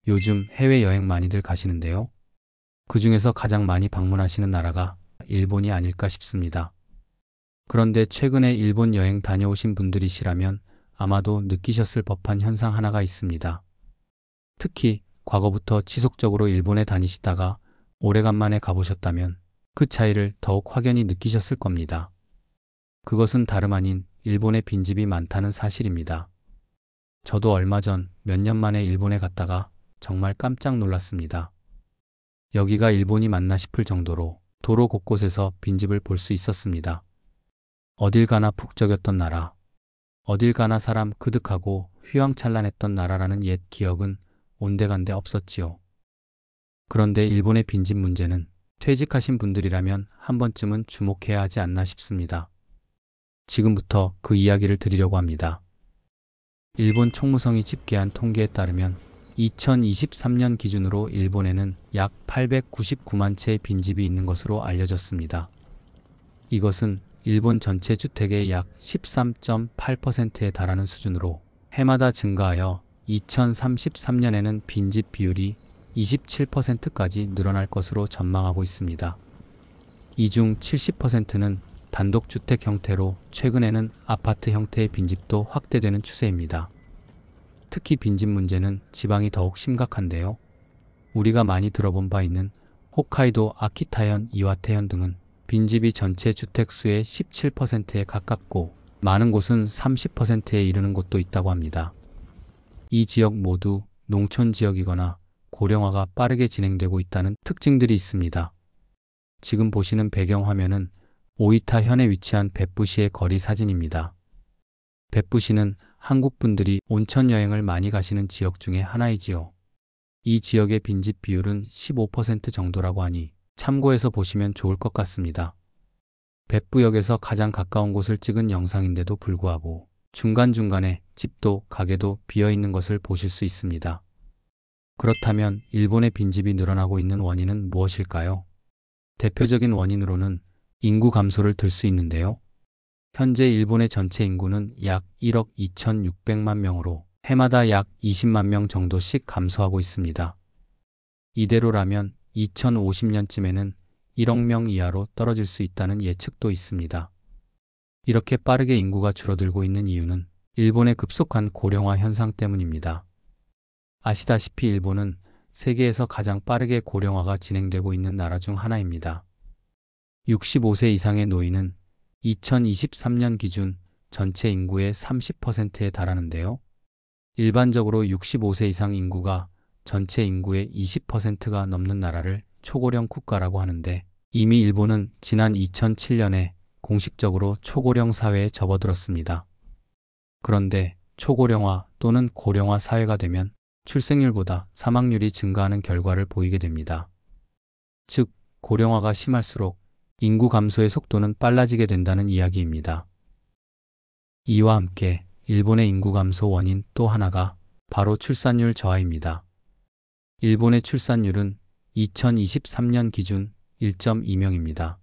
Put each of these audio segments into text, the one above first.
요즘 해외여행 많이들 가시는데요. 그 중에서 가장 많이 방문하시는 나라가 일본이 아닐까 싶습니다. 그런데 최근에 일본 여행 다녀오신 분들이시라면 아마도 느끼셨을 법한 현상 하나가 있습니다. 특히 과거부터 지속적으로 일본에 다니시다가 오래간만에 가보셨다면 그 차이를 더욱 확연히 느끼셨을 겁니다. 그것은 다름 아닌 일본에 빈집이 많다는 사실입니다. 저도 얼마 전 몇 년 만에 일본에 갔다가 정말 깜짝 놀랐습니다. 여기가 일본이 맞나 싶을 정도로 도로 곳곳에서 빈집을 볼 수 있었습니다. 어딜 가나 북적였던 나라, 어딜 가나 사람 그득하고 휘황찬란했던 나라라는 옛 기억은 온데간데 없었지요. 그런데 일본의 빈집 문제는 퇴직하신 분들이라면 한 번쯤은 주목해야 하지 않나 싶습니다. 지금부터 그 이야기를 드리려고 합니다. 일본 총무성이 집계한 통계에 따르면 2023년 기준으로 일본에는 약 899만 채의 빈집이 있는 것으로 알려졌습니다. 이것은 일본 전체 주택의 약 13.8%에 달하는 수준으로 해마다 증가하여 2033년에는 빈집 비율이 27%까지 늘어날 것으로 전망하고 있습니다. 이 중 70%는 단독주택 형태로 최근에는 아파트 형태의 빈집도 확대되는 추세입니다. 특히 빈집 문제는 지방이 더욱 심각한데요. 우리가 많이 들어본 바 있는 홋카이도 아키타현, 이와테현 등은 빈집이 전체 주택수의 17%에 가깝고 많은 곳은 30%에 이르는 곳도 있다고 합니다. 이 지역 모두 농촌 지역이거나 고령화가 빠르게 진행되고 있다는 특징들이 있습니다. 지금 보시는 배경화면은 오이타현에 위치한 벳부시의 거리 사진입니다. 벳부시는 한국 분들이 온천 여행을 많이 가시는 지역 중에 하나이지요. 이 지역의 빈집 비율은 15% 정도라고 하니 참고해서 보시면 좋을 것 같습니다. 벳부역에서 가장 가까운 곳을 찍은 영상인데도 불구하고 중간중간에 집도 가게도 비어있는 것을 보실 수 있습니다. 그렇다면 일본의 빈집이 늘어나고 있는 원인은 무엇일까요? 대표적인 원인으로는 인구 감소를 들 수 있는데요. 현재 일본의 전체 인구는 약 1억 2,600만 명으로 해마다 약 20만 명 정도씩 감소하고 있습니다. 이대로라면 2050년쯤에는 1억 명 이하로 떨어질 수 있다는 예측도 있습니다. 이렇게 빠르게 인구가 줄어들고 있는 이유는 일본의 급속한 고령화 현상 때문입니다. 아시다시피 일본은 세계에서 가장 빠르게 고령화가 진행되고 있는 나라 중 하나입니다. 65세 이상의 노인은 2023년 기준 전체 인구의 30%에 달하는데요. 일반적으로 65세 이상 인구가 전체 인구의 20%가 넘는 나라를 초고령 국가라고 하는데 이미 일본은 지난 2007년에 공식적으로 초고령 사회에 접어들었습니다. 그런데 초고령화 또는 고령화 사회가 되면 출생률보다 사망률이 증가하는 결과를 보이게 됩니다. 즉, 고령화가 심할수록 인구 감소의 속도는 빨라지게 된다는 이야기입니다. 이와 함께 일본의 인구 감소 원인 또 하나가 바로 출산율 저하입니다. 일본의 출산율은 2023년 기준 1.2명입니다.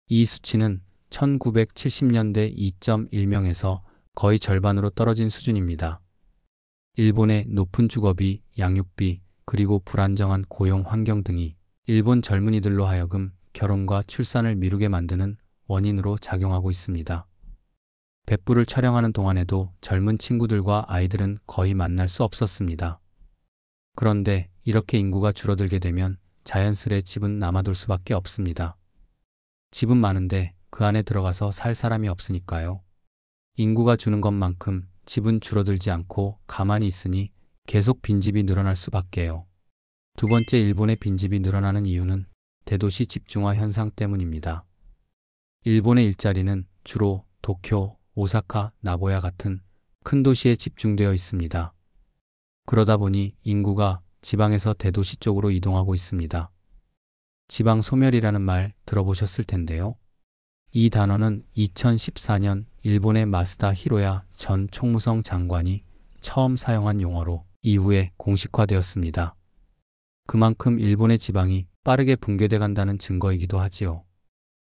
이 수치는 1970년대 2.1명에서 거의 절반으로 떨어진 수준입니다. 일본의 높은 주거비, 양육비, 그리고 불안정한 고용 환경 등이 일본 젊은이들로 하여금 결혼과 출산을 미루게 만드는 원인으로 작용하고 있습니다. 뱃부를 촬영하는 동안에도 젊은 친구들과 아이들은 거의 만날 수 없었습니다. 그런데 이렇게 인구가 줄어들게 되면 자연스레 집은 남아돌 수밖에 없습니다. 집은 많은데 그 안에 들어가서 살 사람이 없으니까요. 인구가 주는 것만큼 집은 줄어들지 않고 가만히 있으니 계속 빈집이 늘어날 수밖에요. 두 번째, 일본의 빈집이 늘어나는 이유는 대도시 집중화 현상 때문입니다. 일본의 일자리는 주로 도쿄, 오사카, 나고야 같은 큰 도시에 집중되어 있습니다. 그러다 보니 인구가 지방에서 대도시 쪽으로 이동하고 있습니다. 지방 소멸이라는 말 들어보셨을 텐데요. 이 단어는 2014년 일본의 마스다 히로야 전 총무성 장관이 처음 사용한 용어로 이후에 공식화되었습니다. 그만큼 일본의 지방이 빠르게 붕괴돼 간다는 증거이기도 하지요.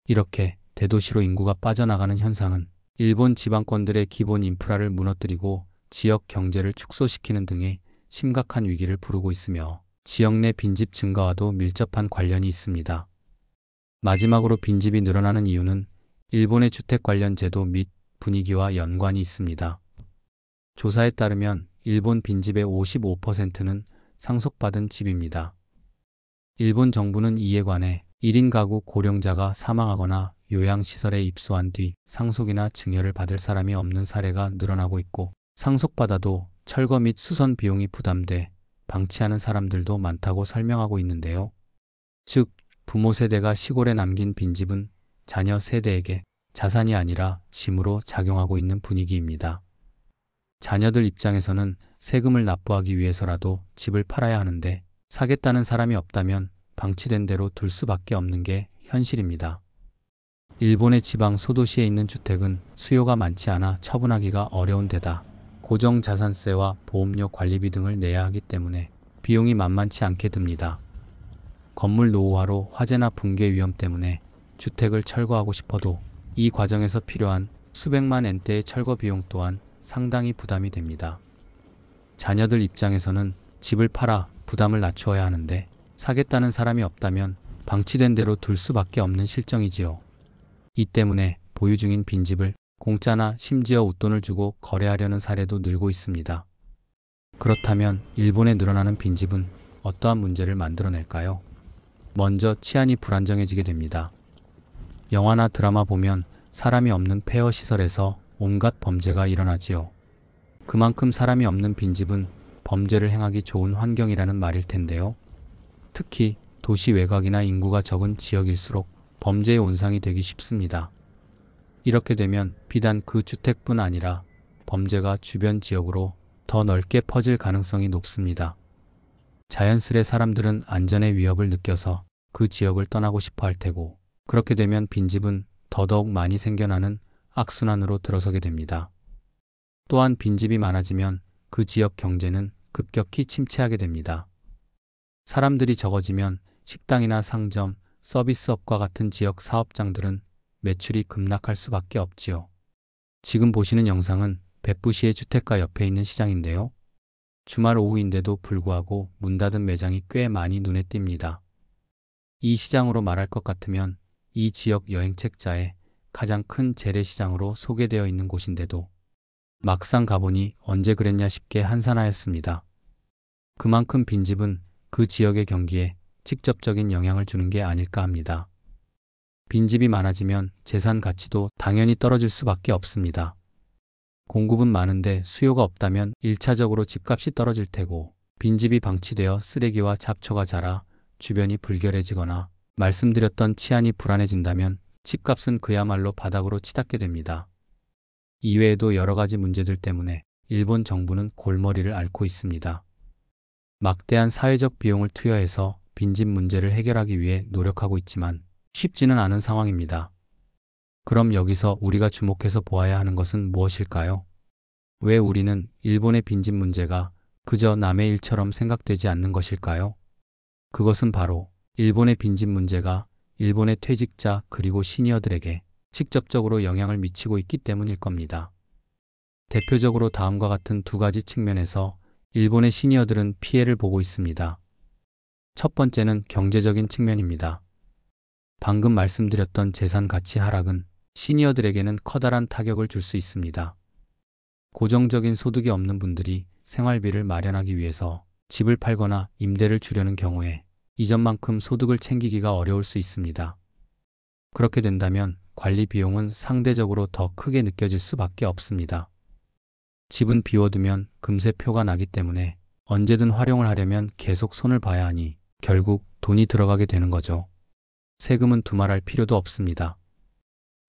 이렇게 대도시로 인구가 빠져나가는 현상은 일본 지방권들의 기본 인프라를 무너뜨리고 지역 경제를 축소시키는 등의 심각한 위기를 부르고 있으며 지역 내 빈집 증가와도 밀접한 관련이 있습니다. 마지막으로 빈집이 늘어나는 이유는 일본의 주택 관련 제도 및 분위기와 연관이 있습니다. 조사에 따르면 일본 빈집의 55%는 상속받은 집입니다. 일본 정부는 이에 관해 1인 가구 고령자가 사망하거나 요양시설에 입소한 뒤 상속이나 증여를 받을 사람이 없는 사례가 늘어나고 있고, 상속받아도 철거 및 수선 비용이 부담돼 방치하는 사람들도 많다고 설명하고 있는데요. 즉, 부모 세대가 시골에 남긴 빈집은 자녀 세대에게 자산이 아니라 짐으로 작용하고 있는 분위기입니다. 자녀들 입장에서는 세금을 납부하기 위해서라도 집을 팔아야 하는데 사겠다는 사람이 없다면 방치된 대로 둘 수밖에 없는 게 현실입니다. 일본의 지방 소도시에 있는 주택은 수요가 많지 않아 처분하기가 어려운 데다 고정자산세와 보험료 관리비 등을 내야 하기 때문에 비용이 만만치 않게 듭니다. 건물 노후화로 화재나 붕괴 위험 때문에 주택을 철거하고 싶어도 이 과정에서 필요한 수백만 엔대의 철거 비용 또한 상당히 부담이 됩니다. 자녀들 입장에서는 집을 팔아 부담을 낮추어야 하는데 사겠다는 사람이 없다면 방치된 대로 둘 수밖에 없는 실정이지요. 이 때문에 보유 중인 빈집을 공짜나 심지어 웃돈을 주고 거래하려는 사례도 늘고 있습니다. 그렇다면 일본에 늘어나는 빈집은 어떠한 문제를 만들어낼까요? 먼저 치안이 불안정해지게 됩니다. 영화나 드라마 보면 사람이 없는 폐허 시설에서 온갖 범죄가 일어나지요. 그만큼 사람이 없는 빈집은 범죄를 행하기 좋은 환경이라는 말일 텐데요. 특히 도시 외곽이나 인구가 적은 지역일수록 범죄의 온상이 되기 쉽습니다. 이렇게 되면 비단 그 주택뿐 아니라 범죄가 주변 지역으로 더 넓게 퍼질 가능성이 높습니다. 자연스레 사람들은 안전의 위협을 느껴서 그 지역을 떠나고 싶어 할 테고, 그렇게 되면 빈집은 더더욱 많이 생겨나는 악순환으로 들어서게 됩니다. 또한 빈집이 많아지면 그 지역 경제는 급격히 침체하게 됩니다. 사람들이 적어지면 식당이나 상점, 서비스업과 같은 지역 사업장들은 매출이 급락할 수밖에 없지요. 지금 보시는 영상은 백부시의 주택가 옆에 있는 시장인데요. 주말 오후인데도 불구하고 문 닫은 매장이 꽤 많이 눈에 띕니다. 이 시장으로 말할 것 같으면 이 지역 여행책자의 가장 큰 재래시장으로 소개되어 있는 곳인데도 막상 가보니 언제 그랬냐 싶게 한산하였습니다. 그만큼 빈집은 그 지역의 경기에 직접적인 영향을 주는 게 아닐까 합니다. 빈집이 많아지면 재산 가치도 당연히 떨어질 수밖에 없습니다. 공급은 많은데 수요가 없다면 1차적으로 집값이 떨어질 테고, 빈집이 방치되어 쓰레기와 잡초가 자라 주변이 불결해지거나 말씀드렸던 치안이 불안해진다면 집값은 그야말로 바닥으로 치닫게 됩니다. 이외에도 여러 가지 문제들 때문에 일본 정부는 골머리를 앓고 있습니다. 막대한 사회적 비용을 투여해서 빈집 문제를 해결하기 위해 노력하고 있지만 쉽지는 않은 상황입니다. 그럼 여기서 우리가 주목해서 보아야 하는 것은 무엇일까요? 왜 우리는 일본의 빈집 문제가 그저 남의 일처럼 생각되지 않는 것일까요? 그것은 바로 일본의 빈집 문제가 일본의 퇴직자 그리고 시니어들에게 직접적으로 영향을 미치고 있기 때문일 겁니다. 대표적으로 다음과 같은 두 가지 측면에서 일본의 시니어들은 피해를 보고 있습니다. 첫 번째는 경제적인 측면입니다. 방금 말씀드렸던 재산 가치 하락은 시니어들에게는 커다란 타격을 줄 수 있습니다. 고정적인 소득이 없는 분들이 생활비를 마련하기 위해서 집을 팔거나 임대를 주려는 경우에 이전만큼 소득을 챙기기가 어려울 수 있습니다. 그렇게 된다면 관리 비용은 상대적으로 더 크게 느껴질 수밖에 없습니다. 집은 비워두면 금세 표가 나기 때문에 언제든 활용을 하려면 계속 손을 봐야 하니 결국 돈이 들어가게 되는 거죠. 세금은 두말할 필요도 없습니다.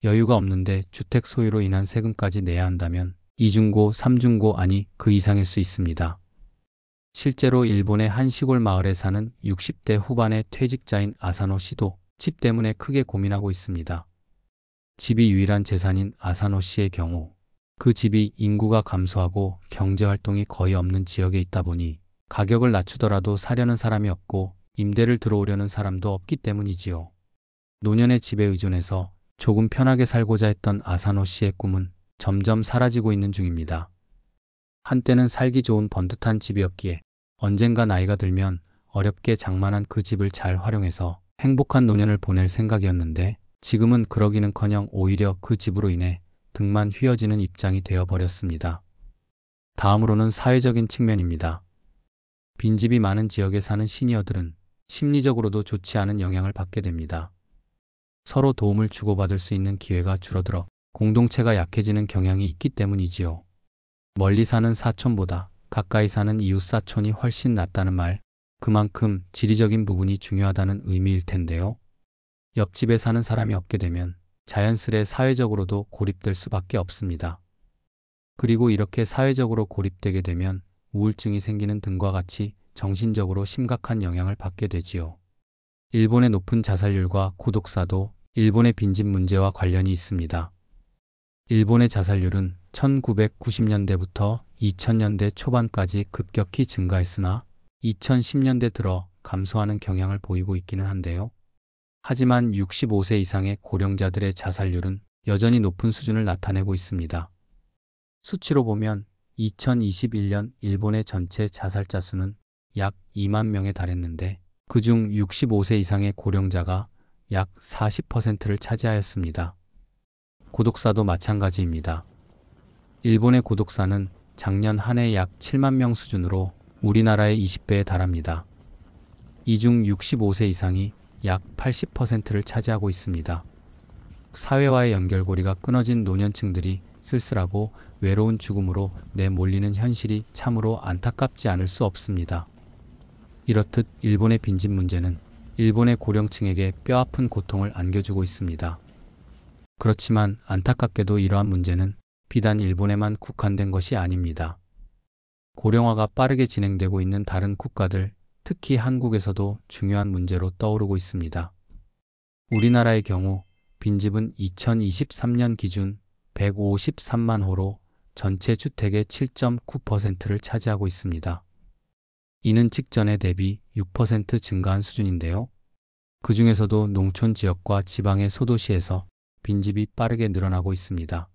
여유가 없는데 주택 소유로 인한 세금까지 내야 한다면 2중고, 3중고 아니 그 이상일 수 있습니다. 실제로 일본의 한 시골 마을에 사는 60대 후반의 퇴직자인 아사노 씨도 집 때문에 크게 고민하고 있습니다. 집이 유일한 재산인 아사노 씨의 경우 그 집이 인구가 감소하고 경제활동이 거의 없는 지역에 있다 보니 가격을 낮추더라도 사려는 사람이 없고 임대를 들어오려는 사람도 없기 때문이지요. 노년의 집에 의존해서 조금 편하게 살고자 했던 아사노 씨의 꿈은 점점 사라지고 있는 중입니다. 한때는 살기 좋은 번듯한 집이었기에 언젠가 나이가 들면 어렵게 장만한 그 집을 잘 활용해서 행복한 노년을 보낼 생각이었는데 지금은 그러기는커녕 오히려 그 집으로 인해 등만 휘어지는 입장이 되어버렸습니다. 다음으로는 사회적인 측면입니다. 빈집이 많은 지역에 사는 시니어들은 심리적으로도 좋지 않은 영향을 받게 됩니다. 서로 도움을 주고받을 수 있는 기회가 줄어들어 공동체가 약해지는 경향이 있기 때문이지요. 멀리 사는 사촌보다 가까이 사는 이웃 사촌이 훨씬 낫다는 말, 그만큼 지리적인 부분이 중요하다는 의미일 텐데요. 옆집에 사는 사람이 없게 되면 자연스레 사회적으로도 고립될 수밖에 없습니다. 그리고 이렇게 사회적으로 고립되게 되면 우울증이 생기는 등과 같이 정신적으로 심각한 영향을 받게 되지요. 일본의 높은 자살률과 고독사도 일본의 빈집 문제와 관련이 있습니다. 일본의 자살률은 1990년대부터 2000년대 초반까지 급격히 증가했으나 2010년대 들어 감소하는 경향을 보이고 있기는 한데요. 하지만 65세 이상의 고령자들의 자살률은 여전히 높은 수준을 나타내고 있습니다. 수치로 보면 2021년 일본의 전체 자살자 수는 약 2만 명에 달했는데 그중 65세 이상의 고령자가 약 40%를 차지하였습니다. 고독사도 마찬가지입니다. 일본의 고독사는 작년 한 해 약 7만 명 수준으로 우리나라의 20배에 달합니다. 이 중 65세 이상이 약 80%를 차지하고 있습니다. 사회와의 연결고리가 끊어진 노년층들이 쓸쓸하고 외로운 죽음으로 내몰리는 현실이 참으로 안타깝지 않을 수 없습니다. 이렇듯 일본의 빈집 문제는 일본의 고령층에게 뼈아픈 고통을 안겨주고 있습니다. 그렇지만 안타깝게도 이러한 문제는 비단 일본에만 국한된 것이 아닙니다. 고령화가 빠르게 진행되고 있는 다른 국가들, 특히 한국에서도 중요한 문제로 떠오르고 있습니다. 우리나라의 경우 빈집은 2023년 기준 153만 호로 전체 주택의 7.9%를 차지하고 있습니다. 이는 직전에 대비 6% 증가한 수준인데요. 그 중에서도 농촌 지역과 지방의 소도시에서 빈집이 빠르게 늘어나고 있습니다.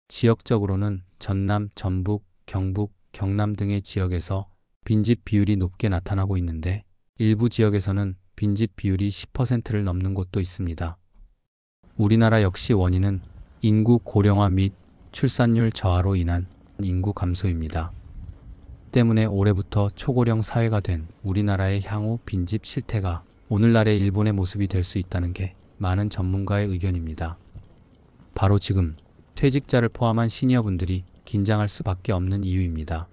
지역적으로는 전남, 전북, 경북, 경남 등의 지역에서 빈집 비율이 높게 나타나고 있는데 일부 지역에서는 빈집 비율이 10%를 넘는 곳도 있습니다. 우리나라 역시 원인은 인구 고령화 및 출산율 저하로 인한 인구 감소입니다. 때문에 올해부터 초고령 사회가 된 우리나라의 향후 빈집 실태가 오늘날의 일본의 모습이 될 수 있다는 게 많은 전문가의 의견입니다. 바로 지금 퇴직자를 포함한 시니어분들이 긴장할 수밖에 없는 이유입니다.